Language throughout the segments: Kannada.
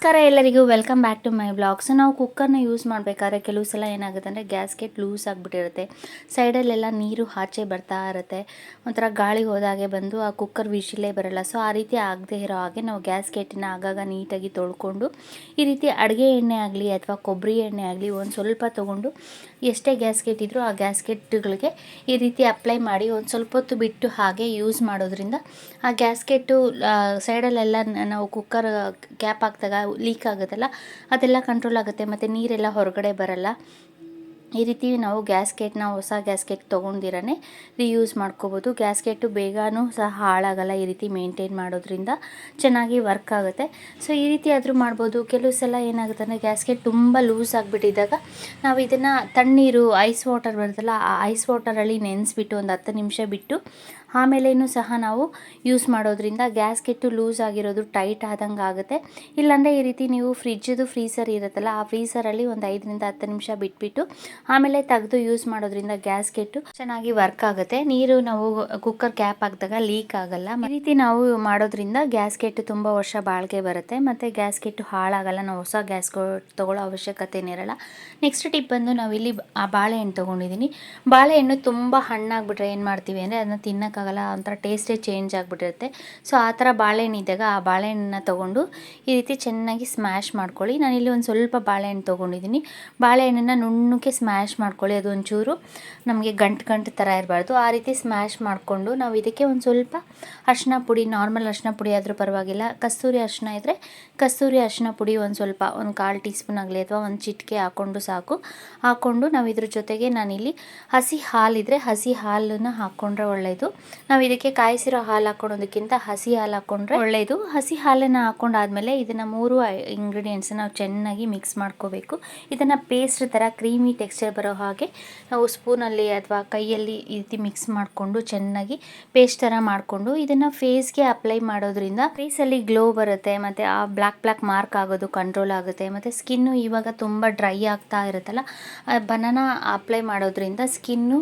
ನಮಸ್ಕಾರ ಎಲ್ಲರಿಗೂ welcome back to my blog. So ನಾವು ಕುಕ್ಕರ್ನ ಯೂಸ್ ಮಾಡಬೇಕಾದ್ರೆ ಕೆಲವು ಸಲ ಏನಾಗುತ್ತೆ ಅಂದರೆ ಗ್ಯಾಸ್ಕೆಟ್ ಲೂಸ್ ಆಗಿಬಿಟ್ಟಿರುತ್ತೆ, ಸೈಡಲ್ಲೆಲ್ಲ ನೀರು ಆಚೆ ಬರ್ತಾ ಇರುತ್ತೆ, ಒಂಥರ ಗಾಳಿ ಹೋದಾಗೆ ಬಂದು ಆ ಕುಕ್ಕರ್ ವಿಶಿಲೇ ಬರೋಲ್ಲ. ಸೊ ಆ ರೀತಿ ಆಗದೆ ಇರೋ ಹಾಗೆ ನಾವು ಗ್ಯಾಸ್ಕೆಟನ್ನ ಆಗಾಗ ನೀಟಾಗಿ ತೊಳ್ಕೊಂಡು ಈ ರೀತಿ ಅಡುಗೆ ಎಣ್ಣೆ ಆಗಲಿ ಅಥವಾ ಕೊಬ್ಬರಿ ಎಣ್ಣೆ ಆಗಲಿ ಒಂದು ಸ್ವಲ್ಪ ತೊಗೊಂಡು ಎಷ್ಟೇ ಗ್ಯಾಸ್ಕೆಟ್ ಇದ್ದರೂ ಆ ಗ್ಯಾಸ್ಕೆಟ್ಗಳಿಗೆ ಈ ರೀತಿ ಅಪ್ಲೈ ಮಾಡಿ ಒಂದು ಸ್ವಲ್ಪ ಹೊತ್ತು ಬಿಟ್ಟು ಹಾಗೆ ಯೂಸ್ ಮಾಡೋದ್ರಿಂದ ಆ ಗ್ಯಾಸ್ಕೆಟು ಸೈಡಲ್ಲೆಲ್ಲ ನಾವು ಕುಕ್ಕರ್ ಕ್ಯಾಪ್ ಹಾಕಿದಾಗ ಲೀಕ್ ಆಗುತ್ತಲ್ಲ ಅದೆಲ್ಲ ಕಂಟ್ರೋಲ್ ಆಗುತ್ತೆ ಮತ್ತು ನೀರೆಲ್ಲ ಹೊರಗಡೆ ಬರಲ್ಲ. ಈ ರೀತಿ ನಾವು ಗ್ಯಾಸ್ಕೆಟ್ನ ಹೊಸ ಗ್ಯಾಸ್ಕೆಟ್ ತೊಗೊಂಡಿರೇ ರಿಯೂಸ್ ಮಾಡ್ಕೋಬೋದು. ಗ್ಯಾಸ್ಕೆಟು ಬೇಗನೂ ಸಹ ಹಾಳಾಗಲ್ಲ ಈ ರೀತಿ ಮೇಂಟೈನ್ ಮಾಡೋದ್ರಿಂದ ಚೆನ್ನಾಗಿ ವರ್ಕ್ ಆಗುತ್ತೆ. ಸೊ ಈ ರೀತಿ ಆದರೂ ಮಾಡ್ಬೋದು. ಕೆಲವು ಸಲ ಏನಾಗುತ್ತೆ ಅಂದರೆ ಗ್ಯಾಸ್ಕೆಟ್ ತುಂಬ ಲೂಸ್ ಆಗಿಬಿಟ್ಟಿದ್ದಾಗ ನಾವು ಇದನ್ನು ತಣ್ಣೀರು ಐಸ್ ವಾಟರ್ ಬರುತ್ತಲ್ಲ ಆ ಐಸ್ ವಾಟರಲ್ಲಿ ನೆನೆಸ್ಬಿಟ್ಟು ಒಂದು 10 ನಿಮಿಷ ಬಿಟ್ಟು ಆಮೇಲೇನೂ ಸಹ ನಾವು ಯೂಸ್ ಮಾಡೋದ್ರಿಂದ ಗ್ಯಾಸ್ಕೆಟ್ಟು ಲೂಸ್ ಆಗಿರೋದು ಟೈಟ್ ಆದಂಗೆ ಆಗುತ್ತೆ. ಇಲ್ಲಾಂದರೆ ಈ ರೀತಿ ನೀವು ಫ್ರಿಜ್ಜದು ಫ್ರೀಸರ್ ಇರುತ್ತಲ್ಲ ಆ ಫ್ರೀಸರಲ್ಲಿ ಒಂದು 5 ರಿಂದ 10 ನಿಮಿಷ ಬಿಟ್ಬಿಟ್ಟು ಆಮೇಲೆ ತೆಗೆದು ಯೂಸ್ ಮಾಡೋದ್ರಿಂದ ಗ್ಯಾಸ್ಕೆಟ್ಟು ಚೆನ್ನಾಗಿ ವರ್ಕ್ ಆಗುತ್ತೆ. ನೀರು ನಾವು ಕುಕ್ಕರ್ ಕ್ಯಾಪ್ ಹಾಕಿದಾಗ ಲೀಕ್ ಆಗಲ್ಲ. ಈ ರೀತಿ ನಾವು ಮಾಡೋದ್ರಿಂದ ಗ್ಯಾಸ್ಕೆಟ್ ತುಂಬ ವರ್ಷ ಬಾಳಿಕೆ ಬರುತ್ತೆ ಮತ್ತು ಗ್ಯಾಸ್ಕೆಟ್ಟು ಹಾಳಾಗಲ್ಲ. ನಾವು ಹೊಸ ಗ್ಯಾಸ್ಕೆಟ್ ತೊಗೊಳ್ಳೋ ಅವಶ್ಯಕತೆನೇ ಇರಲ್ಲ. ನೆಕ್ಸ್ಟ್ ಟಿಪ್ ಬಂದು ನಾವಿಲ್ಲಿ ಆ ಬಾಳೆಹಣ್ಣು ತೊಗೊಂಡಿದ್ದೀನಿ. ಬಾಳೆಹಣ್ಣು ತುಂಬ ಹಣ್ಣಾಗ್ಬಿಟ್ರೆ ಏನು ಮಾಡ್ತೀವಿ ಅಂದರೆ ಅದನ್ನ ತಿನ್ನೋಕ್ಕಾಗಲ್ಲ, ಒಂಥರ ಟೇಸ್ಟೇ ಚೇಂಜ್ ಆಗಿಬಿಟ್ಟಿರುತ್ತೆ. ಸೊ ಆ ಥರ ಬಾಳೆಹಣ್ಣು ಇದ್ದಾಗ ಆ ಬಾಳೆಹಣ್ಣನ್ನ ತೊಗೊಂಡು ಈ ರೀತಿ ಚೆನ್ನಾಗಿ ಸ್ಮ್ಯಾಶ್ ಮಾಡ್ಕೊಳ್ಳಿ. ನಾನಿಲ್ಲಿ ಒಂದು ಸ್ವಲ್ಪ ಬಾಳೆಹಣ್ಣು ತೊಗೊಂಡಿದ್ದೀನಿ. ಬಾಳೆಹಣ್ಣನ್ನು ನುಣ್ಣಕ್ಕೆ ಸ್ಮ್ಯಾಶ್ ಮಾಡ್ಕೊಳ್ಳಿ. ಅದು ಒಂಚೂರು ನಮಗೆ ಗಂಟು ಥರ ಇರಬಾರ್ದು. ಆ ರೀತಿ ಸ್ಮ್ಯಾಶ್ ಮಾಡಿಕೊಂಡು ನಾವು ಇದಕ್ಕೆ ಒಂದು ಸ್ವಲ್ಪ ಅರಿಶಿನ ಪುಡಿ, ನಾರ್ಮಲ್ ಅರಿಶಿನ ಪುಡಿ ಆದರೂ ಪರವಾಗಿಲ್ಲ, ಕಸ್ತೂರಿ ಅರಿಶಿನ ಇದ್ದರೆ ಕಸ್ತೂರಿ ಅರಿಶಿನ ಪುಡಿ ಒಂದು ಸ್ವಲ್ಪ, ಒಂದು 1/4 ಟೀ ಸ್ಪೂನ್ ಆಗಲಿ ಅಥವಾ ಒಂದು ಚಿಟಿಕೆ ಹಾಕ್ಕೊಂಡು ಸಾಕು. ಹಾಕ್ಕೊಂಡು ನಾವು ಇದ್ರ ಜೊತೆಗೆ ನಾನಿಲ್ಲಿ ಹಸಿ ಹಾಲಿದ್ರೆ ಹಸಿ ಹಾಲನ್ನು ಹಾಕ್ಕೊಂಡ್ರೆ ಒಳ್ಳೆಯದು. ನಾವು ಇದಕ್ಕೆ ಕಾಯಿಸಿರೋ ಹಾಲು ಹಾಕ್ಕೊಳೋದಕ್ಕಿಂತ ಹಸಿ ಹಾಲು ಹಾಕ್ಕೊಂಡ್ರೆ ಒಳ್ಳೆಯದು. ಹಸಿ ಹಾಲನ್ನು ಹಾಕ್ಕೊಂಡಾದ್ಮೇಲೆ ಇದನ್ನು 3 ಇಂಗ್ರೀಡಿಯೆಂಟ್ಸ್ ನಾವು ಚೆನ್ನಾಗಿ ಮಿಕ್ಸ್ ಮಾಡ್ಕೋಬೇಕು. ಇದನ್ನು ಪೇಸ್ಟ್ ಥರ ಕ್ರೀಮಿ ಟೆಕ್ಸ್ಚರ್ ಬರೋ ಹಾಗೆ ನಾವು ಸ್ಪೂನಲ್ಲಿ ಅಥವಾ ಕೈಯಲ್ಲಿ ಈ ರೀತಿ ಮಿಕ್ಸ್ ಮಾಡಿಕೊಂಡು ಚೆನ್ನಾಗಿ ಪೇಸ್ಟ್ ಥರ ಮಾಡಿಕೊಂಡು ಇದನ್ನು ಫೇಸ್ಗೆ ಅಪ್ಲೈ ಮಾಡೋದ್ರಿಂದ ಫೇಸಲ್ಲಿ ಗ್ಲೋ ಬರುತ್ತೆ ಮತ್ತು ಆ ಬ್ಲ್ಯಾಕ್ ಮಾರ್ಕ್ ಆಗೋದು ಕಂಟ್ರೋಲ್ ಆಗುತ್ತೆ. ಮತ್ತು ಸ್ಕಿನ್ನು ಇವಾಗ ತುಂಬ ಡ್ರೈ ಆಗ್ತಾ ಇರುತ್ತಲ್ಲ, ಬನಾನಾ ಅಪ್ಲೈ ಮಾಡೋದ್ರಿಂದ ಸ್ಕಿನ್ನು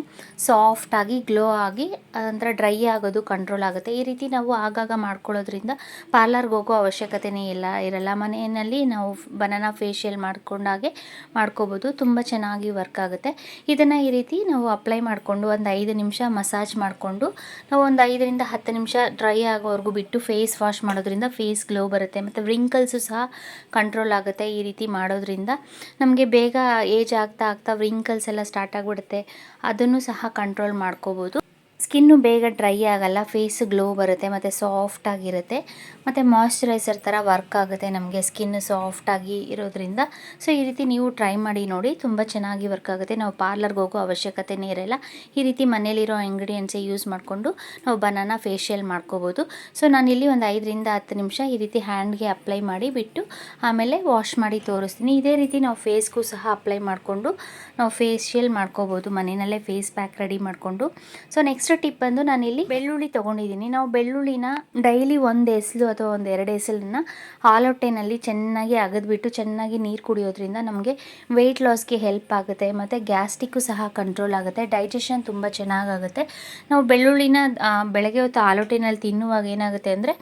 ಸಾಫ್ಟಾಗಿ ಗ್ಲೋ ಆಗಿ ಅಂದರೆ ಡ್ರೈ ಆಗೋದು ಕಂಟ್ರೋಲ್ ಆಗುತ್ತೆ. ಈ ರೀತಿ ನಾವು ಆಗಾಗ ಮಾಡ್ಕೊಳ್ಳೋದ್ರಿಂದ ಪಾರ್ಲರ್ಗೆ ಹೋಗೋ ಅವಶ್ಯಕತೆನೇ ಇರಲ್ಲ. ಮನೆಯಲ್ಲಿ ನಾವು ಬನಾನಾ ಫೇಶಿಯಲ್ ಮಾಡ್ಕೊಂಡಾಗೆ ಮಾಡ್ಕೋಬೋದು. ತುಂಬ ಚೆನ್ನಾಗಿ ವರ್ಕ್ ಆಗುತ್ತೆ. ಇದನ್ನು ಈ ರೀತಿ ನಾವು ಅಪ್ಲೈ ಮಾಡಿಕೊಂಡು ಒಂದು 5 ನಿಮಿಷ ಮಸಾಜ್ ಮಾಡಿಕೊಂಡು ನಾವು ಒಂದು 5 ರಿಂದ 10 ನಿಮಿಷ ಡ್ರೈ ಆಗೋವರೆಗೂ ಬಿಟ್ಟು ಫೇಸ್ ವಾಶ್ ಮಾಡೋದ್ರಿಂದ ಫೇಸ್ ಗ್ಲೋ ಬರುತ್ತೆ ಮತ್ತು ವ್ರಿಂಕಲ್ಸು ಸಹ ಕಂಟ್ರೋಲ್ ಆಗುತ್ತೆ. ಈ ರೀತಿ ಮಾಡೋದ್ರಿಂದ ನಮಗೆ ಬೇಗ ಏಜ್ ಆಗ್ತಾ ವ್ರಿಂಕಲ್ಸ್ ಎಲ್ಲ ಸ್ಟಾರ್ಟ್ ಆಗಿಬಿಡುತ್ತೆ, ಅದನ್ನು ಸಹ ಕಂಟ್ರೋಲ್ ಮಾಡ್ಕೋಬೋದು. ಸ್ಕಿನ್ನು ಬೇಗ ಡ್ರೈ ಆಗಲ್ಲ, ಫೇಸ್ ಗ್ಲೋ ಬರುತ್ತೆ ಮತ್ತು ಸಾಫ್ಟಾಗಿರುತ್ತೆ ಮತ್ತು ಮಾಯ್ಶ್ಚರೈಸರ್ ಥರ ವರ್ಕ್ ಆಗುತ್ತೆ ನಮಗೆ ಸ್ಕಿನ್ ಸಾಫ್ಟಾಗಿ ಇರೋದ್ರಿಂದ. ಸೊ ಈ ರೀತಿ ನೀವು ಟ್ರೈ ಮಾಡಿ ನೋಡಿ, ತುಂಬ ಚೆನ್ನಾಗಿ ವರ್ಕ್ ಆಗುತ್ತೆ. ನಾವು ಪಾರ್ಲರ್ಗೆ ಹೋಗೋ ಅವಶ್ಯಕತೆನೇ ಇರಲ್ಲ. ಈ ರೀತಿ ಮನೇಲಿರೋ ಇಂಗ್ರೀಡಿಯೆಂಟ್ಸೇ ಯೂಸ್ ಮಾಡಿಕೊಂಡು ನಾವು ಬನಾನಾ ಫೇಶಿಯಲ್ ಮಾಡ್ಕೋಬೋದು. ಸೊ ನಾನಿಲ್ಲಿ ಒಂದು 5 ರಿಂದ 10 ನಿಮಿಷ ಈ ರೀತಿ ಹ್ಯಾಂಡ್ಗೆ ಅಪ್ಲೈ ಮಾಡಿ ಬಿಟ್ಟು ಆಮೇಲೆ ವಾಶ್ ಮಾಡಿ ತೋರಿಸ್ತೀನಿ. ಇದೇ ರೀತಿ ನಾವು ಫೇಸ್ಗೂ ಸಹ ಅಪ್ಲೈ ಮಾಡಿಕೊಂಡು ನಾವು ಫೇಶಿಯಲ್ ಮಾಡ್ಕೋಬೋದು ಮನೆಯಲ್ಲೇ ಫೇಸ್ ಪ್ಯಾಕ್ ರೆಡಿ ಮಾಡಿಕೊಂಡು. ಸೊ ನೆಕ್ಸ್ಟ್ ಟಿಪ್ ಬಂದು ನಾನಿಲ್ಲಿ ಬೆಳ್ಳುಳ್ಳಿ ತೊಗೊಂಡಿದ್ದೀನಿ. ನಾವು ಬೆಳ್ಳುಳ್ಳಿನ ಡೈಲಿ 1 ಎಸಳು ಅಥವಾ ಒಂದು 2 ಎಸಳನ್ನ ಹಾಲೊಟ್ಟೆನಲ್ಲಿ ಚೆನ್ನಾಗಿ ಅಗದ್ಬಿಟ್ಟು ಚೆನ್ನಾಗಿ ನೀರು ಕುಡಿಯೋದ್ರಿಂದ ನಮಗೆ ವೆಯ್ಟ್ ಲಾಸ್ಗೆ ಹೆಲ್ಪ್ ಆಗುತ್ತೆ ಮತ್ತು ಗ್ಯಾಸ್ಟಿಕ್ಕು ಸಹ ಕಂಟ್ರೋಲ್ ಆಗುತ್ತೆ, ಡೈಜೆಷನ್ ತುಂಬ ಚೆನ್ನಾಗಾಗುತ್ತೆ. ನಾವು ಬೆಳ್ಳುಳ್ಳಿನ ಬೆಳಗ್ಗೆ ಹೊತ್ತು ಹಾಲೊಟ್ಟೆನಲ್ಲಿ ತಿನ್ನುವಾಗ ಏನಾಗುತ್ತೆ ಅಂದರೆ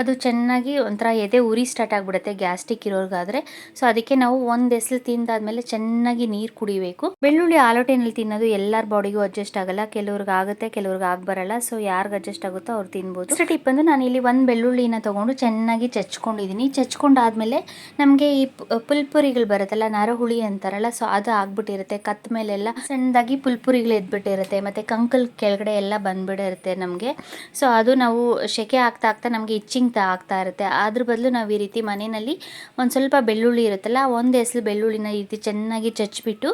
ಅದು ಚೆನ್ನಾಗಿ ಒಂಥರ ಎದೆ ಉರಿ ಸ್ಟಾರ್ಟ್ ಆಗಿಬಿಡುತ್ತೆ ಗ್ಯಾಸ್ಟಿಕ್ ಇರೋರ್ಗಾದರೆ. ಸೊ ಅದಕ್ಕೆ ನಾವು 1 ಎಸಳು ತಿಂದಾದ್ಮೇಲೆ ಚೆನ್ನಾಗಿ ನೀರು ಕುಡಿಬೇಕು. ಬೆಳ್ಳುಳ್ಳಿ ಹಾಲೊಟ್ಟೆನಲ್ಲಿ ತಿನ್ನೋದು ಎಲ್ಲರ ಬಾಡಿಗೂ ಅಡ್ಜಸ್ಟ್ ಆಗಲ್ಲ, ಕೆಲವ್ರಿಗೆ ಆಗುತ್ತೆ, ಕೆಲವ್ರಿಗೆ ಬರಲ್ಲ. ಸೊ ಯಾರಿಗೆ ಅಡ್ಜಸ್ಟ್ ಆಗುತ್ತೋ ಅವ್ರು ತಿನ್ಬೋದು. ನೆಕ್ಸ್ಟ್ ಟಿಪ್ ಬಂದು ನಾನಿಲ್ಲಿ 1 ಬೆಳ್ಳುಳ್ಳಿನ ತೊಗೊಂಡು ಚೆನ್ನಾಗಿ ಚಚ್ಕೊಂಡಿದ್ದೀನಿ. ಚಚ್ಕೊಂಡಾದ್ಮೇಲೆ ನಮಗೆ ಈ ಪುಲ್ಪುರಿಗಳು ಬರುತ್ತಲ್ಲ, ನರಹುಳಿ ಅಂತಾರಲ್ಲ, ಸೊ ಅದು ಆಗ್ಬಿಟ್ಟಿರುತ್ತೆ. ಕತ್ ಮೇಲೆಲ್ಲ ಸಣ್ಣದಾಗಿ ಪುಲ್ಪುರಿಗಳು ಎದ್ಬಿಟ್ಟಿರುತ್ತೆ ಮತ್ತು ಕಂಕಲ್ ಕೆಳಗಡೆ ಎಲ್ಲ ಬಂದ್ಬಿಟ್ಟಿರುತ್ತೆ ನಮಗೆ. ಸೊ ಅದು ನಾವು ಸೆಕೆ ಆಗ್ತಾ ನಮಗೆ ಇಚ್ಚಿಂಗ್ ಆಗ್ತಾ ಇರುತ್ತೆ. ಅದ್ರ ಬದಲು ನಾವು ಈ ರೀತಿ ಮನೆಯಲ್ಲಿ ಒಂದು ಸ್ವಲ್ಪ ಬೆಳ್ಳುಳ್ಳಿ ಇರುತ್ತಲ್ಲ, 1 ಎಸಳು ಬೆಳ್ಳುಳ್ಳಿನ ಈ ರೀತಿ ಚೆನ್ನಾಗಿ ಚಚ್ಬಿಟ್ಟು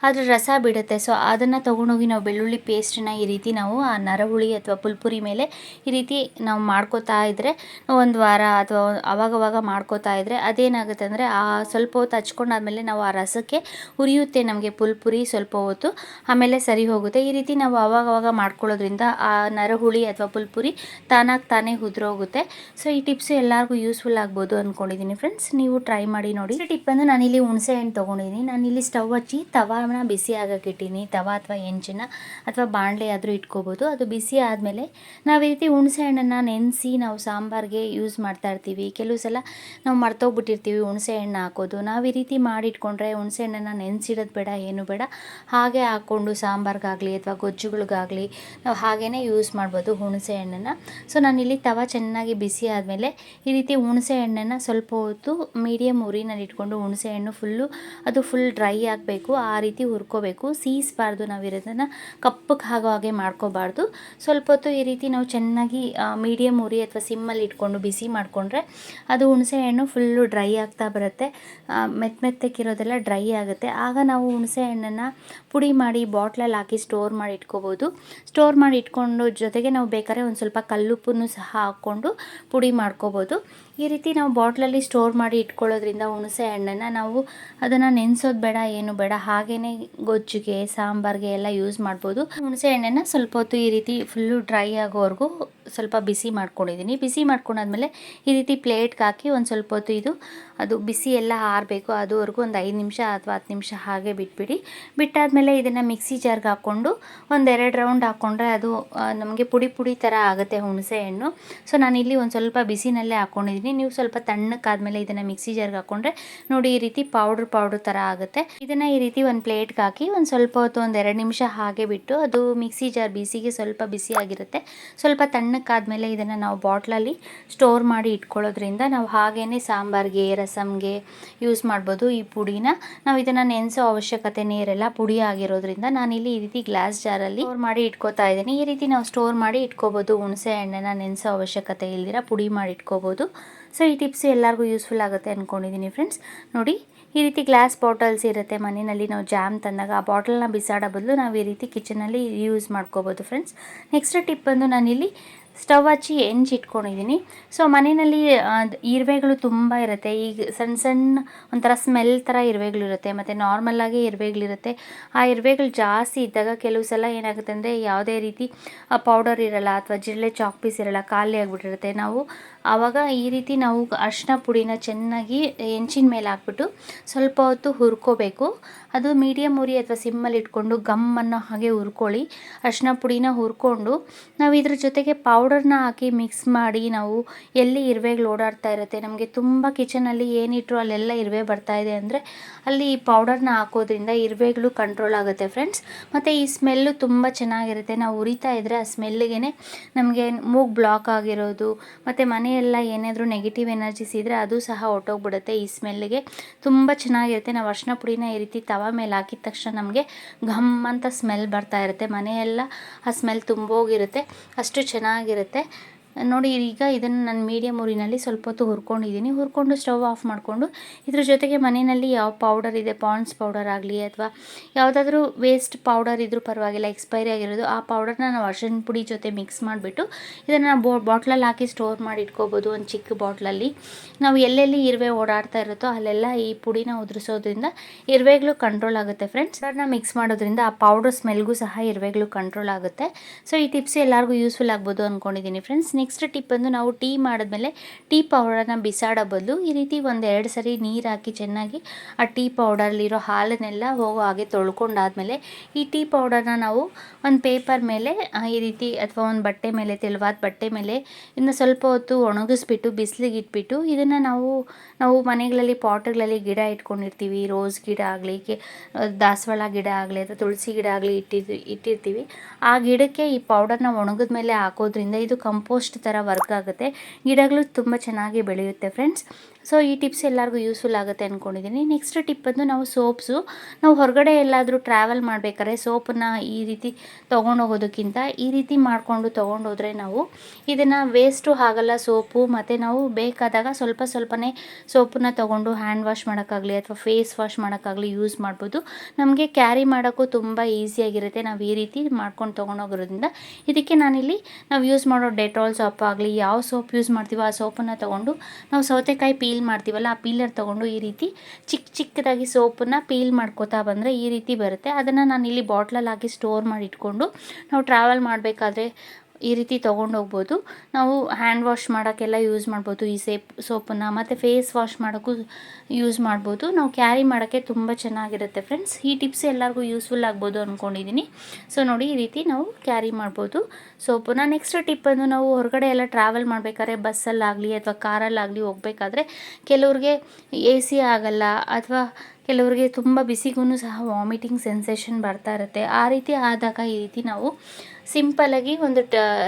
ಅದ್ರ ರಸ ಬಿಡುತ್ತೆ. ಸೊ ಅದನ್ನು ತೊಗೊಂಡೋಗಿ ನಾವು ಬೆಳ್ಳುಳ್ಳಿ ಪೇಸ್ಟನ್ನ ಈ ರೀತಿ ನಾವು ಆ ನರಹುಳಿ ಅಥವಾ ಪುಲ್ಪುರಿ ಮೇಲೆ ಈ ರೀತಿ ನಾವು ಮಾಡ್ಕೋತಾ ಇದ್ದರೆ 1 ವಾರ ಅಥವಾ ಅವಾಗವಾಗ ಮಾಡ್ಕೋತಾ ಇದ್ದರೆ ಅದೇನಾಗುತ್ತೆ ಅಂದರೆ ಆ ಸ್ವಲ್ಪ ಹೊತ್ತು ಹಚ್ಕೊಂಡಾದ್ಮೇಲೆ ನಾವು ಆ ರಸಕ್ಕೆ ಉರಿಯುತ್ತೆ ನಮಗೆ ಪುಲ್ಪುರಿ ಸ್ವಲ್ಪ ಹೊತ್ತು, ಆಮೇಲೆ ಸರಿ ಹೋಗುತ್ತೆ. ಈ ರೀತಿ ನಾವು ಅವಾಗವಾಗ ಮಾಡ್ಕೊಳ್ಳೋದ್ರಿಂದ ಆ ನರಹುಳಿ ಅಥವಾ ಪುಲ್ಪುರಿ ತಾನೇ ಉದುರೋಗುತ್ತೆ. ಸೊ ಈ ಟಿಪ್ಸು ಎಲ್ಲರಿಗೂ ಯೂಸ್ಫುಲ್ ಆಗ್ಬೋದು ಅಂದ್ಕೊಂಡಿದ್ದೀನಿ ಫ್ರೆಂಡ್ಸ್, ನೀವು ಟ್ರೈ ಮಾಡಿ ನೋಡಿ. ಈ ಟಿಪ್ ಅಂದರೆ ನಾನಿಲ್ಲಿ ಹುಣಸೆ ಹಣ್ಣು ತೊಗೊಂಡಿದ್ದೀನಿ. ನಾನಿಲ್ಲಿ ಸ್ಟವ್ ಹಚ್ಚಿ ತವಾನ ಬಿಸಿ ಆಗಕ್ಕೆ ಇಟ್ಟೀನಿ. ತವಾ ಅಥವಾ ಹೆಂಚನ್ನ ಅಥವಾ ಬಾಣಲೆ ಆದರೂ ಇಟ್ಕೋಬೋದು. ಇಟ್ಕೋಬೋದು. ಅದು ಬಿಸಿ ಆದಮೇಲೆ ನಾವು ಈ ರೀತಿ ಹುಣಸೆ ಹಣ್ಣನ್ನು ನೆನೆಸಿ ನಾವು ಸಾಂಬಾರಿಗೆ ಯೂಸ್ ಮಾಡ್ತಾ ಇರ್ತೀವಿ. ಕೆಲವು ಸಲ ನಾವು ಮರ್ತೋಗ್ಬಿಟ್ಟಿರ್ತೀವಿ ಹುಣಸೆ ಹಣ್ಣು ಹಾಕೋದು. ನಾವು ಈ ರೀತಿ ಮಾಡಿಟ್ಕೊಂಡ್ರೆ ಹುಣಸೆ ಹಣ್ಣನ್ನು ನೆನೆಸಿಡೋದು ಬೇಡ, ಏನು ಬೇಡ, ಹಾಗೆ ಹಾಕ್ಕೊಂಡು ಸಾಂಬಾರಿಗಾಗಲಿ ಅಥವಾ ಗೊಜ್ಜುಗಳಿಗಾಗಲಿ ನಾವು ಹಾಗೇ ಯೂಸ್ ಮಾಡ್ಬೋದು ಹುಣಸೆ ಹಣ್ಣನ್ನು. ಸೊ ನಾನಿಲ್ಲಿ ತವ ಚೆನ್ನಾಗಿ ಬಿಸಿ ಆದಮೇಲೆ ಈ ರೀತಿ ಹುಣಸೆ ಹಣ್ಣನ್ನು ಸ್ವಲ್ಪ ಹೊತ್ತು ಮೀಡಿಯಮ್ ಉರಿನಲ್ಲಿ ಇಟ್ಕೊಂಡು ಹುಣಸೆ ಹಣ್ಣು ಅದು ಫುಲ್ ಡ್ರೈ ಆಗಬೇಕು, ಆ ರೀತಿ ಹುರ್ಕೋಬೇಕು. ಸೀಸಬಾರ್ದು, ನಾವು ಇರೋದನ್ನು ಕಪ್ಪಗೆ ಆಗೋ ಹಾಗೆ ಮಾಡ್ಕೋಬಾರ್ದು. ಸ್ವಲ್ಪ ಹೊತ್ತು ಈ ರೀತಿ ನಾವು ಚೆನ್ನಾಗಿ ಮೀಡಿಯಮ್ ಉರಿ ಅಥವಾ ಸಿಮ್ಮಲ್ಲಿ ಇಟ್ಕೊಂಡು ಬಿಸಿ ಮಾಡಿಕೊಂಡ್ರೆ ಅದು ಹುಣಸೆ ಹಣ್ಣು ಫುಲ್ಲು ಡ್ರೈ ಆಗ್ತಾ ಬರುತ್ತೆ. ಮೆತ್ತಕ್ಕಿರೋದೆಲ್ಲ ಡ್ರೈ ಆಗುತ್ತೆ. ಆಗ ನಾವು ಹುಣಸೆ ಹಣ್ಣನ್ನು ಪುಡಿ ಮಾಡಿ ಬಾಟ್ಲಲ್ಲಿ ಹಾಕಿ ಸ್ಟೋರ್ ಮಾಡಿ ಇಟ್ಕೋಬೋದು. ಸ್ಟೋರ್ ಮಾಡಿ ಇಟ್ಕೊಂಡು ಜೊತೆಗೆ ನಾವು ಬೇಕಾದ್ರೆ ಒಂದು ಸ್ವಲ್ಪ ಕಲ್ಲುಪ್ಪನ್ನು ಸಹ ಹಾಕ್ಕೊಂಡು ಪುಡಿ ಮಾಡ್ಕೋಬೋದು. ಈ ರೀತಿ ನಾವು ಬಾಟ್ಲಲ್ಲಿ ಸ್ಟೋರ್ ಮಾಡಿ ಇಟ್ಕೊಳ್ಳೋದ್ರಿಂದ ಹುಣಸೆ ಹಣ್ಣನ್ನು ನಾವು ಅದನ್ನು ನೆನೆಸೋದು ಬೇಡ, ಏನು ಬೇಡ, ಹಾಗೇ ಗೊಜ್ಜಿಗೆ ಸಾಂಬಾರಿಗೆ ಎಲ್ಲ ಯೂಸ್ ಮಾಡ್ಬೋದು. ಹುಣಸೆ ಹಣ್ಣನ್ನು ಸ್ವಲ್ಪ ಹೊತ್ತು ಈ ರೀತಿ ಫುಲ್ಲು ಡ್ರೈ ಆಗೋವರೆಗೂ ಸ್ವಲ್ಪ ಬಿಸಿ ಮಾಡ್ಕೊಂಡಿದ್ದೀನಿ. ಬಿಸಿ ಮಾಡ್ಕೊಂಡಾದ್ಮೇಲೆ ಈ ರೀತಿ ಪ್ಲೇಟ್ಗೆ ಹಾಕಿ ಒಂದು ಸ್ವಲ್ಪ ಹೊತ್ತು ಅದು ಬಿಸಿ ಎಲ್ಲ ಆರಬೇಕು, ಅದುವರೆಗೂ ಒಂದು 5 ನಿಮಿಷ ಅಥವಾ 10 ನಿಮಿಷ ಹಾಗೆ ಬಿಟ್ಟಾದಮೇಲೆ ಇದನ್ನು ಮಿಕ್ಸಿ ಜಾರ್ಗೆ ಹಾಕ್ಕೊಂಡು ಒಂದು 2 ರೌಂಡ್ ಹಾಕ್ಕೊಂಡ್ರೆ ಅದು ನಮಗೆ ಪುಡಿ ಥರ ಆಗುತ್ತೆ ಹುಣಸೆ ಹಣ್ಣು. ಸೊ ನಾನಿಲ್ಲಿ ಒಂದು ಸ್ವಲ್ಪ ಬಿಸಿನಲ್ಲೇ ಹಾಕ್ಕೊಂಡಿದ್ದೀನಿ. ನೀವು ಸ್ವಲ್ಪ ತಣ್ಣಕ್ಕಾದ್ಮೇಲೆ ಇದನ್ನು ಮಿಕ್ಸಿ ಜಾರ್ಗೆ ಹಾಕ್ಕೊಂಡ್ರೆ ನೋಡಿ ಈ ರೀತಿ ಪೌಡ್ರ್ ಥರ ಆಗುತ್ತೆ. ಇದನ್ನು ಈ ರೀತಿ ಒಂದು ಪ್ಲೇಟ್ಗೆ ಹಾಕಿ ಒಂದು ಸ್ವಲ್ಪ ಹೊತ್ತು ಒಂದು 2 ನಿಮಿಷ ಹಾಗೆ ಬಿಟ್ಟು, ಅದು ಮಿಕ್ಸಿ ಜಾರ್ ಬಿಸಿಗೆ ಸ್ವಲ್ಪ ಬಿಸಿ ಆಗಿರುತ್ತೆ. ಸ್ವಲ್ಪ ತಣ್ಣಕ್ಕಾದ್ಮೇಲೆ ಇದನ್ನು ನಾವು ಬಾಟ್ಲಲ್ಲಿ ಸ್ಟೋರ್ ಮಾಡಿ ಇಟ್ಕೊಳ್ಳೋದ್ರಿಂದ ನಾವು ಹಾಗೇ ಸಾಂಬಾರಿಗೆ, ರಸಮ್ಗೆ ಯೂಸ್ ಮಾಡ್ಬೋದು. ಈ ಪುಡಿನ ನಾವು ಇದನ್ನು ನೆನೆಸೋ ಅವಶ್ಯಕತೆನೇ ಇರಲ್ಲ, ಪುಡಿ ಆಗಿರೋದ್ರಿಂದ ನಾನಿಲ್ಲಿ ಈ ರೀತಿ ಗ್ಲಾಸ್ ಜಾರಲ್ಲಿ ಸ್ಟೋರ್ ಮಾಡಿ ಇಟ್ಕೋತಾ ಇದ್ದೀನಿ. ಈ ರೀತಿ ನಾವು ಸ್ಟೋರ್ ಮಾಡಿ ಇಟ್ಕೋಬೋದು. ಹುಣಸೆ ಹಣ್ಣನ್ನು ನೆನೆಸೋ ಅವಶ್ಯಕತೆ ಇಲ್ದಿರ ಪುಡಿ ಮಾಡಿ ಇಟ್ಕೋಬೋದು. ಸೊ ಈ ಟಿಪ್ಸ್ ಎಲ್ಲರಿಗೂ ಯೂಸ್ಫುಲ್ ಆಗುತ್ತೆ ಅಂದ್ಕೊಂಡಿದ್ದೀನಿ ಫ್ರೆಂಡ್ಸ್. ನೋಡಿ ಈ ರೀತಿ ಗ್ಲಾಸ್ ಬಾಟಲ್ಸ್ ಇರುತ್ತೆ ಮನೆಯಲ್ಲಿ, ನಾವು ಜಾಮ್ ತಂದಾಗ ಆ ಬಾಟಲ್ನ ಬಿಸಾಡೋ ಬದಲು ನಾವು ಈ ರೀತಿ ಕಿಚನಲ್ಲಿ ಯೂಸ್ ಮಾಡ್ಕೋಬೋದು ಫ್ರೆಂಡ್ಸ್. ನೆಕ್ಸ್ಟ್ ಟಿಪ್ ಬಂದು ನಾನಿಲ್ಲಿ ಸ್ಟವ್ ಹಚ್ಚಿ ಇಟ್ಕೊಂಡಿದ್ದೀನಿ. ಸೊ ಮನೆಯಲ್ಲಿ ಇರುವೆಗಳು ತುಂಬ ಇರುತ್ತೆ. ಈಗ ಸಣ್ಣ ಒಂಥರ ಸ್ಮೆಲ್ ಥರ ಇರುವೆಗಳಿರುತ್ತೆ, ಮತ್ತು ನಾರ್ಮಲಾಗಿ ಇರುವೆಗಳಿರುತ್ತೆ. ಆ ಇರುವೆಗಳು ಜಾಸ್ತಿ ಇದ್ದಾಗ ಕೆಲವು ಸಲ ಏನಾಗುತ್ತೆ ಅಂದರೆ ಯಾವುದೇ ರೀತಿ ಪೌಡರ್ ಇರಲ್ಲ ಅಥವಾ ಜಿರಳೆ ಚಾಕ್ ಪೀಸ್ ಇರಲ್ಲ, ಖಾಲಿ ಆಗಿಬಿಟ್ಟಿರುತ್ತೆ. ನಾವು ಆವಾಗ ಈ ರೀತಿ ನಾವು ಅರಿಶಿನ ಪುಡಿನ ಚೆನ್ನಾಗಿ ಹೆಂಚಿನ ಮೇಲೆ ಹಾಕ್ಬಿಟ್ಟು ಸ್ವಲ್ಪ ಹೊತ್ತು ಹುರ್ಕೋಬೇಕು. ಅದು ಮೀಡಿಯಮ್ ಉರಿ ಅಥವಾ ಸಿಮ್ಮಲ್ಲಿ ಇಟ್ಕೊಂಡು ಗಮ್ಮನ್ನು ಹಾಗೆ ಹುರ್ಕೊಳ್ಳಿ. ಅರಿಶಿನ ಪುಡಿನ ಹುರ್ಕೊಂಡು ನಾವು ಇದ್ರ ಜೊತೆಗೆ ಪೌಡರ್ನ ಹಾಕಿ ಮಿಕ್ಸ್ ಮಾಡಿ, ನಾವು ಎಲ್ಲಿ ಇರುವೆಗಳು ಓಡಾಡ್ತಾ ಇರುತ್ತೆ, ನಮಗೆ ತುಂಬ ಕಿಚನಲ್ಲಿ ಏನಿಟ್ಟರು ಅಲ್ಲೆಲ್ಲ ಇರುವೆ ಬರ್ತಾ ಇದೆ ಅಂದರೆ ಅಲ್ಲಿ ಈ ಪೌಡರ್ನ ಹಾಕೋದ್ರಿಂದ ಇರುವೆಗಳು ಕಂಟ್ರೋಲ್ ಆಗುತ್ತೆ ಫ್ರೆಂಡ್ಸ್. ಮತ್ತು ಈ ಸ್ಮೆಲ್ಲು ತುಂಬ ಚೆನ್ನಾಗಿರುತ್ತೆ. ನಾವು ಉರಿತಾ ಇದ್ದರೆ ಆ ಸ್ಮೆಲ್ಲಿಗೆ ನಮಗೆ ಮೂಗು ಬ್ಲಾಕ್ ಆಗಿರೋದು ಮತ್ತು ಮನೆಯೆಲ್ಲ ಏನಾದರೂ ನೆಗೆಟಿವ್ ಎನರ್ಜೀಸ್ ಇದ್ದರೆ ಅದು ಸಹ ಹೊಟ್ಟೋಗ್ಬಿಡುತ್ತೆ. ಈ ಸ್ಮೆಲ್ಲಿಗೆ ತುಂಬ ಚೆನ್ನಾಗಿರುತ್ತೆ. ನಾವು ಅರಿಶಿನ ಪುಡಿನ ಈ ರೀತಿ ತವ ಮೇಲೆ ಹಾಕಿದ ತಕ್ಷಣ ನಮಗೆ ಘಮ್ ಅಂತ ಸ್ಮೆಲ್ ಬರ್ತಾ ಇರುತ್ತೆ. ಮನೆಯೆಲ್ಲ ಆ ಸ್ಮೆಲ್ ತುಂಬೋಗಿರುತ್ತೆ, ಅಷ್ಟು ಚೆನ್ನಾಗಿರುತ್ತೆ ನೋಡಿ. ಈಗ ಇದನ್ನು ನಾನು ಮೀಡಿಯಮ್ ಉರಿನಲ್ಲಿ ಸ್ವಲ್ಪ ಹೊತ್ತು ಹುರ್ಕೊಂಡು ಸ್ಟವ್ ಆಫ್ ಮಾಡಿಕೊಂಡು ಇದ್ರ ಜೊತೆಗೆ ಮನೆಯಲ್ಲಿ ಯಾವ ಪೌಡರ್ ಇದೆ, ಪಾಂಡ್ಸ್ ಪೌಡರ್ ಆಗಲಿ ಅಥವಾ ಯಾವುದಾದ್ರೂ ವೇಸ್ಟ್ ಪೌಡರ್ ಇದ್ರೂ ಪರವಾಗಿಲ್ಲ, ಎಕ್ಸ್ಪೈರಿ ಆಗಿರೋದು, ಆ ಪೌಡರ್ನ ನಾವು ಅರಿಶಿನ ಪುಡಿ ಜೊತೆ ಮಿಕ್ಸ್ ಮಾಡಿಬಿಟ್ಟು ಇದನ್ನು ಬಾಟ್ಲಲ್ಲಿ ಹಾಕಿ ಸ್ಟೋರ್ ಮಾಡಿ ಇಟ್ಕೋಬೋದು. ಒಂದು ಚಿಕ್ಕ ಬಾಟ್ಲಲ್ಲಿ ನಾವು ಎಲ್ಲೆಲ್ಲಿ ಇರುವೆ ಓಡಾಡ್ತಾ ಇರುತ್ತೋ ಅಲ್ಲೆಲ್ಲ ಈ ಪುಡಿನ ಉದುರಿಸೋದ್ರಿಂದ ಇರುವೆಗಳು ಕಂಟ್ರೋಲ್ ಆಗುತ್ತೆ ಫ್ರೆಂಡ್ಸ್. ಅದನ್ನ ಮಿಕ್ಸ್ ಮಾಡೋದ್ರಿಂದ ಆ ಪೌಡರ್ ಸ್ಮೆಲ್ಗೂ ಸಹ ಇರುವೆಗಳು ಕಂಟ್ರೋಲ್ ಆಗುತ್ತೆ. ಸೊ ಈ ಟಿಪ್ಸ್ ಎಲ್ಲರಿಗೂ ಯೂಸ್ಫುಲ್ ಆಗ್ಬೋದು ಅಂದ್ಕೊಂಡಿದ್ದೀನಿ ಫ್ರೆಂಡ್ಸ್. ನೆಕ್ಸ್ಟ್ ಟಿಪ್ ಬಂದು ನಾವು ಟೀ ಮಾಡಿದ್ಮೇಲೆ ಟೀ ಪೌಡರನ್ನ ಬಿಸಾಡೋ ಬದಲು ಈ ರೀತಿ 1-2 ಸರಿ ನೀರು ಹಾಕಿ ಚೆನ್ನಾಗಿ ಆ ಟೀ ಪೌಡರ್ಲಿರೋ ಹಾಲನ್ನೆಲ್ಲ ಹೋಗೋ ಹಾಗೆ ತೊಳ್ಕೊಂಡಾದ್ಮೇಲೆ ಈ ಟೀ ಪೌಡರ್ನ ನಾವು ಒಂದು ಪೇಪರ್ ಮೇಲೆ ಈ ರೀತಿ ಅಥವಾ ಒಂದು ಬಟ್ಟೆ ಮೇಲೆ, ತೆಳುವಾದ ಬಟ್ಟೆ ಮೇಲೆ ಇನ್ನು ಸ್ವಲ್ಪ ಹೊತ್ತು ಒಣಗಿಸ್ಬಿಟ್ಟು ಬಿಸಿಲಿಗೆ ಇಟ್ಬಿಟ್ಟು ಇದನ್ನು ನಾವು ಮನೆಗಳಲ್ಲಿ ಪಾಟ್ಗಳಲ್ಲಿ ಗಿಡ ಇಟ್ಕೊಂಡಿರ್ತೀವಿ. ರೋಸ್ ಗಿಡ ಆಗಲಿ, ದಾಸವಾಳ ಗಿಡ ಆಗಲಿ ಅಥವಾ ತುಳಸಿ ಗಿಡ ಆಗಲಿ ಇಟ್ಟಿರ್ತೀವಿ. ಆ ಗಿಡಕ್ಕೆ ಈ ಪೌಡರ್ನ ಒಣಗಿದ ಮೇಲೆ ಹಾಕೋದ್ರಿಂದ ಇದು ಕಂಪೋಸ್ಟ್ ಥರ ವರ್ಕ್ ಆಗುತ್ತೆ. ಗಿಡಗಳು ತುಂಬ ಚೆನ್ನಾಗಿ ಬೆಳೆಯುತ್ತೆ ಫ್ರೆಂಡ್ಸ್. ಸೊ ಈ ಟಿಪ್ಸ್ ಎಲ್ಲರಿಗೂ ಯೂಸ್ಫುಲ್ ಆಗುತ್ತೆ ಅಂದ್ಕೊಂಡಿದ್ದೀನಿ. ನೆಕ್ಸ್ಟ್ ಟಿಪ್ ಬಂದು ನಾವು ಸೋಪ್ಸು, ನಾವು ಹೊರಗಡೆ ಎಲ್ಲಾದರೂ ಟ್ರಾವೆಲ್ ಮಾಡಬೇಕಾದ್ರೆ ಸೋಪನ್ನು ಈ ರೀತಿ ತೊಗೊಂಡೋಗೋದಕ್ಕಿಂತ ಈ ರೀತಿ ಮಾಡಿಕೊಂಡು ತೊಗೊಂಡೋದ್ರೆ ನಾವು ಇದನ್ನು ವೇಸ್ಟು ಆಗಲ್ಲ ಸೋಪು. ಮತ್ತು ನಾವು ಬೇಕಾದಾಗ ಸ್ವಲ್ಪನೇ ಸೋಪನ್ನು ತೊಗೊಂಡು ಹ್ಯಾಂಡ್ ವಾಶ್ ಮಾಡೋಕ್ಕಾಗಲಿ ಅಥವಾ ಫೇಸ್ ವಾಶ್ ಮಾಡೋಕ್ಕಾಗಲಿ ಯೂಸ್ ಮಾಡ್ಬೋದು. ನಮಗೆ ಕ್ಯಾರಿ ಮಾಡೋಕ್ಕೂ ತುಂಬ ಈಸಿಯಾಗಿರುತ್ತೆ ನಾವು ಈ ರೀತಿ ಮಾಡ್ಕೊಂಡು ತೊಗೊಂಡೋಗಿರೋದ್ರಿಂದ. ಇದಕ್ಕೆ ನಾನಿಲ್ಲಿ ನಾವು ಯೂಸ್ ಮಾಡೋ ಡೆಟಾಲ್ ಸೋಪ್ ಆಗಲಿ, ಯಾವ ಸೋಪ್ ಯೂಸ್ ಮಾಡ್ತೀವೋ ಆ ಸೋಪನ್ನು ತೊಗೊಂಡು ನಾವು ಸೌತೆಕಾಯಿ ಪೀಲ್ ಮಾಡ್ತೀವಲ್ಲ ಆ ಪೀಲರ್ ತೊಗೊಂಡು ಈ ರೀತಿ ಚಿಕ್ಕದಾಗಿ ಸೋಪನ್ನು ಪೀಲ್ ಮಾಡ್ಕೋತಾ ಬಂದರೆ ಈ ರೀತಿ ಬರುತ್ತೆ. ಅದನ್ನು ನಾನು ಇಲ್ಲಿ ಬಾಟ್ಲಲ್ಲಿ ಹಾಕಿ ಸ್ಟೋರ್ ಮಾಡಿ ಇಟ್ಕೊಂಡು ನಾವು ಟ್ರಾವೆಲ್ ಮಾಡಬೇಕಾದ್ರೆ ಈ ರೀತಿ ತೊಗೊಂಡು ಹೋಗ್ಬೋದು. ನಾವು ಹ್ಯಾಂಡ್ ವಾಶ್ ಮಾಡೋಕ್ಕೆಲ್ಲ ಯೂಸ್ ಮಾಡ್ಬೋದು ಈ ಸೋಪನ್ನು, ಮತ್ತು ಫೇಸ್ ವಾಶ್ ಮಾಡೋಕ್ಕೂ ಯೂಸ್ ಮಾಡ್ಬೋದು. ನಾವು ಕ್ಯಾರಿ ಮಾಡೋಕ್ಕೆ ತುಂಬ ಚೆನ್ನಾಗಿರುತ್ತೆ ಫ್ರೆಂಡ್ಸ್. ಈ ಟಿಪ್ಸ್ ಎಲ್ಲರಿಗೂ ಯೂಸ್ಫುಲ್ ಆಗ್ಬೋದು ಅಂದ್ಕೊಂಡಿದ್ದೀನಿ. ಸೊ ನೋಡಿ, ಈ ರೀತಿ ನಾವು ಕ್ಯಾರಿ ಮಾಡ್ಬೋದು ಸೋಪನ್ನು. ನೆಕ್ಸ್ಟ್ ಟಿಪ್ ಬಂದು, ನಾವು ಹೊರಗಡೆ ಎಲ್ಲ ಟ್ರಾವೆಲ್ ಮಾಡಬೇಕಾದ್ರೆ ಬಸ್ಸಲ್ಲಾಗಲಿ ಅಥವಾ ಕಾರಲ್ಲಾಗಲಿ ಹೋಗಬೇಕಾದ್ರೆ ಕೆಲವ್ರಿಗೆ ಎ ಸಿ ಆಗಲ್ಲ, ಅಥವಾ ಕೆಲವರಿಗೆ ತುಂಬ ಬಿಸಿಗೂ ಸಹ ವಾಮಿಟಿಂಗ್ ಸೆನ್ಸೇಷನ್ ಬರ್ತಾ ಇರುತ್ತೆ. ಆ ರೀತಿ ಆದಾಗ ಈ ರೀತಿ ನಾವು ಸಿಂಪಲಾಗಿ ಒಂದು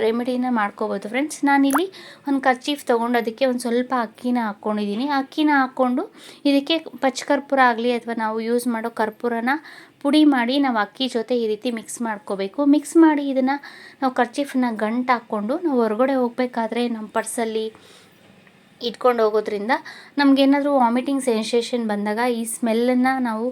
ರೆಮಿಡಿನ ಮಾಡ್ಕೋಬೋದು ಫ್ರೆಂಡ್ಸ್. ನಾನಿಲ್ಲಿ ಒಂದು ಕರ್ಚೀಫ್ ತೊಗೊಂಡು ಅದಕ್ಕೆ ಒಂದು ಸ್ವಲ್ಪ ಅಕ್ಕಿನ ಹಾಕ್ಕೊಂಡಿದ್ದೀನಿ. ಅಕ್ಕಿನ ಹಾಕ್ಕೊಂಡು ಇದಕ್ಕೆ ಪಚ್ಚಕರ್ಪೂರ ಆಗಲಿ ಅಥವಾ ನಾವು ಯೂಸ್ ಮಾಡೋ ಕರ್ಪೂರನ ಪುಡಿ ಮಾಡಿ ನಾವು ಅಕ್ಕಿ ಜೊತೆ ಈ ರೀತಿ ಮಿಕ್ಸ್ ಮಾಡ್ಕೋಬೇಕು. ಮಿಕ್ಸ್ ಮಾಡಿ ಇದನ್ನು ನಾವು ಕರ್ಚೀಫನ್ನ ಗಂಟು ಹಾಕ್ಕೊಂಡು ನಾವು ಹೊರಗಡೆ ಹೋಗಬೇಕಾದ್ರೆ ನಮ್ಮ ಪರ್ಸಲ್ಲಿ ಇಟ್ಕೊಂಡು ಹೋಗೋದ್ರಿಂದ ನಮಗೇನಾದರೂ ವಾಮಿಟಿಂಗ್ ಸೆನ್ಸೇಷನ್ ಬಂದಾಗ ಈ ಸ್ಮೆಲ್ಲನ್ನು ನಾವು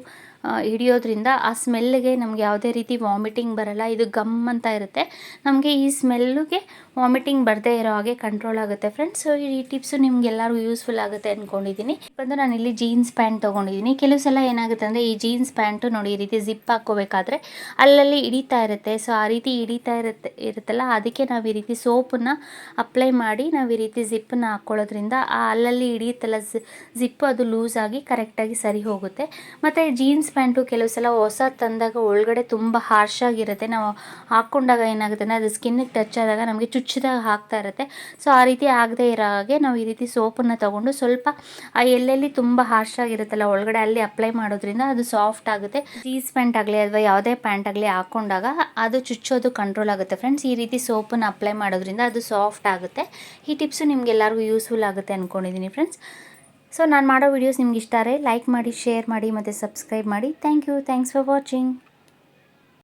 ಹಿಡಿಯೋದ್ರಿಂದ ಆ ಸ್ಮೆಲ್ಗೆ ನಮ್ಗೆ ಯಾವುದೇ ರೀತಿ ವಾಮಿಟಿಂಗ್ ಬರಲ್ಲ. ಇದು ಗಮ್ ಅಂತ ಇರುತ್ತೆ, ನಮಗೆ ಈ ಸ್ಮೆಲ್ಗೆ ವಾಮಿಟಿಂಗ್ ಬರದೇ ಇರೋ ಹಾಗೆ ಕಂಟ್ರೋಲ್ ಆಗುತ್ತೆ ಫ್ರೆಂಡ್ಸ್. ಸೊ ಈ ಟಿಪ್ಸು ನಿಮ್ಗೆಲ್ಲರಿಗೂ ಯೂಸ್ಫುಲ್ ಆಗುತ್ತೆ ಅಂದ್ಕೊಂಡಿದ್ದೀನಿ. ಬಂದು ನಾನಿಲ್ಲಿ ಜೀನ್ಸ್ ಪ್ಯಾಂಟ್ ತೊಗೊಂಡಿದ್ದೀನಿ. ಕೆಲವು ಸಲ ಏನಾಗುತ್ತೆ ಅಂದರೆ ಈ ಜೀನ್ಸ್ ಪ್ಯಾಂಟು ನೋಡಿ ಈ ರೀತಿ ಜಿಪ್ ಹಾಕ್ಕೋಬೇಕಾದ್ರೆ ಅಲ್ಲಲ್ಲಿ ಹಿಡಿತಾ ಇರುತ್ತೆ. ಸೊ ಆ ರೀತಿ ಹಿಡಿತಾ ಇರುತ್ತಲ್ಲ, ಅದಕ್ಕೆ ನಾವು ಈ ರೀತಿ ಸೋಪನ್ನು ಅಪ್ಲೈ ಮಾಡಿ ನಾವು ಈ ರೀತಿ ಜಿಪ್ಪನ್ನು ಹಾಕ್ಕೊಳ್ಳೋದ್ರಿಂದ ಆ ಅಲ್ಲಲ್ಲಿ ಹಿಡಿಯುತ್ತಲ್ಲ ಜಿಪ್ಪು, ಅದು ಲೂಸ್ ಆಗಿ ಕರೆಕ್ಟಾಗಿ ಸರಿ ಹೋಗುತ್ತೆ. ಮತ್ತು ಜೀನ್ಸ್ ಪ್ಯಾಂಟು ಕೆಲವು ಸಲ ಹೊಸ ತಂದಾಗ ಒಳಗಡೆ ತುಂಬ ಹಾರ್ಶ್ ಆಗಿರುತ್ತೆ. ನಾವು ಹಾಕ್ಕೊಂಡಾಗ ಏನಾಗುತ್ತೆ ಅಂದರೆ ಅದು ಸ್ಕಿನ್ನಿಗೆ ಟಚ್ ಆದಾಗ ನಮಗೆ ಚುಚ್ಚಿದಾಗ ಹಾಕ್ತಾ ಇರುತ್ತೆ. ಸೊ ಆ ರೀತಿ ಆಗದೆ ಇರೋ ಹಾಗೆ ನಾವು ಈ ರೀತಿ ಸೋಪನ್ನು ತೊಗೊಂಡು ಸ್ವಲ್ಪ ಆ ಎಲ್ಲೆಲ್ಲಿ ತುಂಬ ಹಾರ್ಶ್ ಆಗಿರುತ್ತಲ್ಲ ಒಳಗಡೆ ಅಲ್ಲಿ ಅಪ್ಲೈ ಮಾಡೋದ್ರಿಂದ ಅದು ಸಾಫ್ಟ್ ಆಗುತ್ತೆ. ಜೀನ್ಸ್ ಪ್ಯಾಂಟ್ ಆಗಲಿ ಅಥವಾ ಯಾವುದೇ ಪ್ಯಾಂಟ್ ಆಗಲಿ ಹಾಕ್ಕೊಂಡಾಗ ಅದು ಚುಚ್ಚೋದು ಕಂಟ್ರೋಲ್ ಆಗುತ್ತೆ ಫ್ರೆಂಡ್ಸ್. ಈ ರೀತಿ ಸೋಪನ್ನು ಅಪ್ಲೈ ಮಾಡೋದ್ರಿಂದ ಅದು ಸಾಫ್ಟ್ ಆಗುತ್ತೆ. ಈ ಟಿಪ್ಸು ನಿಮ್ಗೆಲ್ಲರಿಗೂ ಯೂಸ್ಫುಲ್ ಆಗುತ್ತೆ ಅಂದ್ಕೊಂಡಿದ್ದೀನಿ ಫ್ರೆಂಡ್ಸ್. ಸೊ ನಾನು ಮಾಡೋ ವೀಡಿಯೋಸ್ ನಿಮ್ಗೆ ಇಷ್ಟ ಆದರೆ ಲೈಕ್ ಮಾಡಿ, ಶೇರ್ ಮಾಡಿ ಮತ್ತು ಸಬ್ಸ್ಕ್ರೈಬ್ ಮಾಡಿ. Thank you. Thanks for watching.